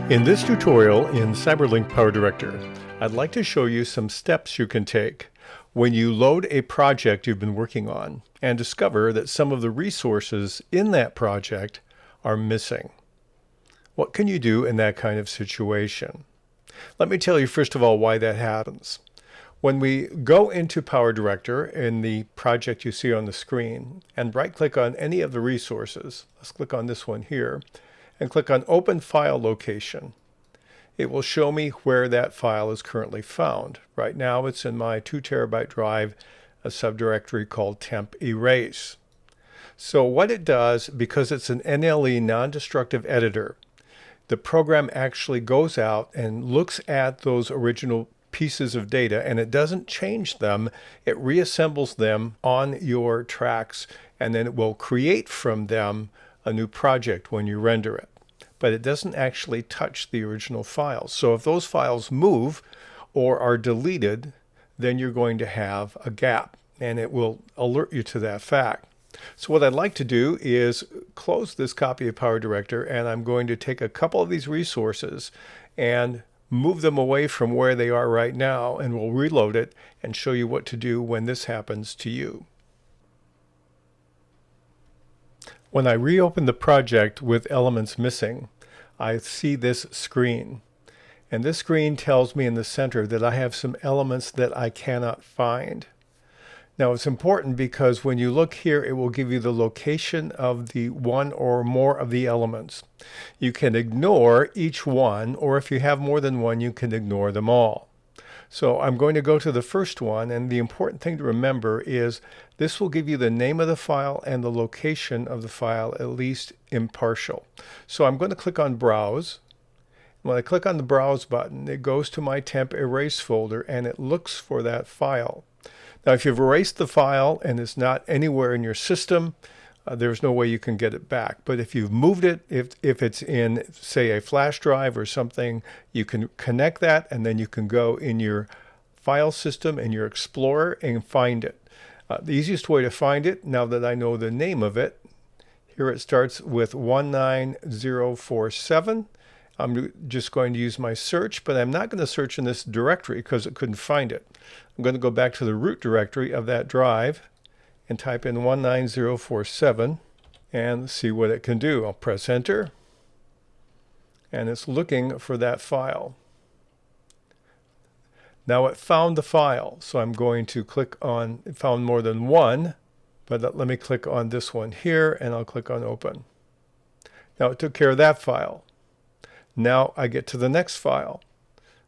In this tutorial in Cyberlink PowerDirector, I'd like to show you some steps you can take when you load a project you've been working on and discover that some of the resources in that project are missing. What can you do in that kind of situation? Let me tell you first of all why that happens. When we go into PowerDirector in the project you see on the screen and right-click on any of the resources, let's click on this one here, and click on Open File Location. It will show me where that file is currently found. Right now it's in my 2 terabyte drive, a subdirectory called temp erase. So what it does, because it's an NLE non-destructive editor, the program actually goes out and looks at those original pieces of data, and it doesn't change them. It reassembles them on your tracks, and then it will create from them a new project when you render it. But it doesn't actually touch the original files. So if those files move or are deleted, then you're going to have a gap, and it will alert you to that fact. So what I'd like to do is close this copy of PowerDirector, and I'm going to take a couple of these resources and move them away from where they are right now, and we'll reload it and show you what to do when this happens to you. When I reopen the project with elements missing, I see this screen. And this screen tells me in the center that I have some elements that I cannot find. Now it's important because when you look here, it will give you the location of the one or more of the elements. You can ignore each one, or if you have more than one, you can ignore them all. So I'm going to go to the first one, and the important thing to remember is this will give you the name of the file and the location of the file, at least impartial. So I'm going to click on Browse. When I click on the Browse button, it goes to my temp erase folder and it looks for that file. Now, if you've erased the file and it's not anywhere in your system, there's no way you can get it back. But if you've moved it, if it's in, say, a flash drive or something, you can connect that, and then you can go in your file system in your Explorer and find it. The easiest way to find it, now that I know the name of it, here it starts with 19047. I'm just going to use my search, but I'm not going to search in this directory because it couldn't find it. I'm going to go back to the root directory of that drive and type in 19047 and see what it can do. I'll press enter, and it's looking for that file. Now it found the file, so I'm going to click on, it found more than one, but let me click on this one here, and I'll click on open. Now it took care of that file. Now I get to the next file.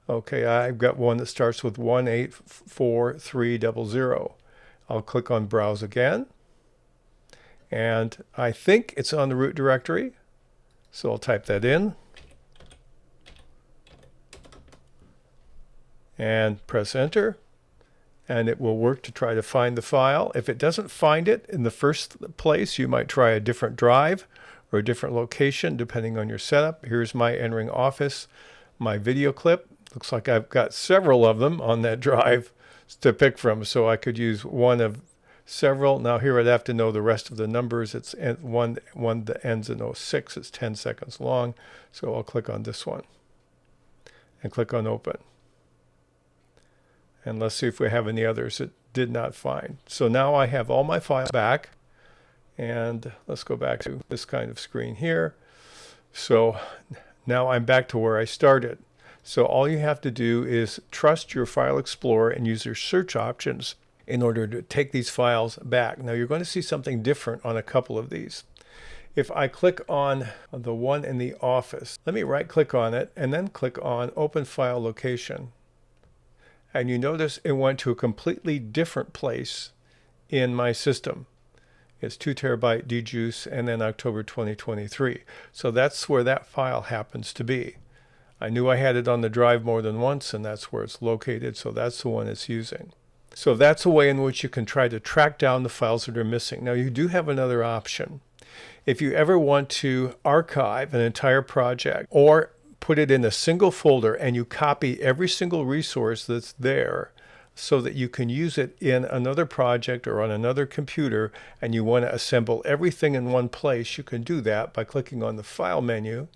Okay, I've got one that starts with 1843000. I'll click on Browse again, and I think it's on the root directory, so I'll type that in and press enter, and it will work to try to find the file. If it doesn't find it in the first place, you might try a different drive or a different location depending on your setup. Here's my entering Office, my video clip. Looks like I've got several of them on that drive to pick from, so I could use one of several. Now here I'd have to know the rest of the numbers. It's one that ends in 06. It's 10 seconds long, so I'll click on this one and click on open. And let's see if we have any others it did not find. So now I have all my files back, and let's go back to this kind of screen here. So now I'm back to where I started. So all you have to do is trust your File Explorer and use your search options in order to take these files back. Now you're going to see something different on a couple of these. If I click on the one in the Office, let me right click on it and then click on Open File Location. And you notice it went to a completely different place in my system. It's 2 terabyte djuice and then October 2023. So that's where that file happens to be. I knew I had it on the drive more than once, and that's where it's located, so that's the one it's using. So that's a way in which you can try to track down the files that are missing. Now you do have another option. If you ever want to archive an entire project or put it in a single folder and you copy every single resource that's there so that you can use it in another project or on another computer, and you want to assemble everything in one place, you can do that by clicking on the File menu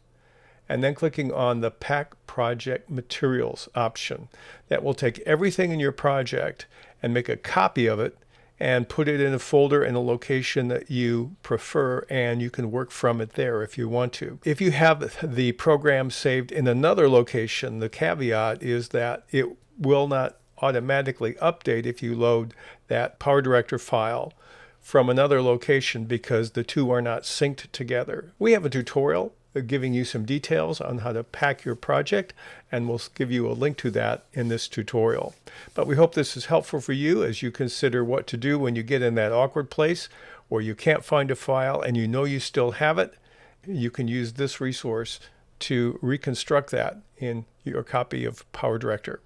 and then clicking on the Pack Project Materials option. That will take everything in your project and make a copy of it and put it in a folder in a location that you prefer, and you can work from it there if you want to. If you have the program saved in another location, the caveat is that it will not automatically update if you load that PowerDirector file from another location because the two are not synced together. We have a tutorial giving you some details on how to pack your project, and we'll give you a link to that in this tutorial. But we hope this is helpful for you as you consider what to do when you get in that awkward place where you can't find a file and you know you still have it. You can use this resource to reconstruct that in your copy of PowerDirector.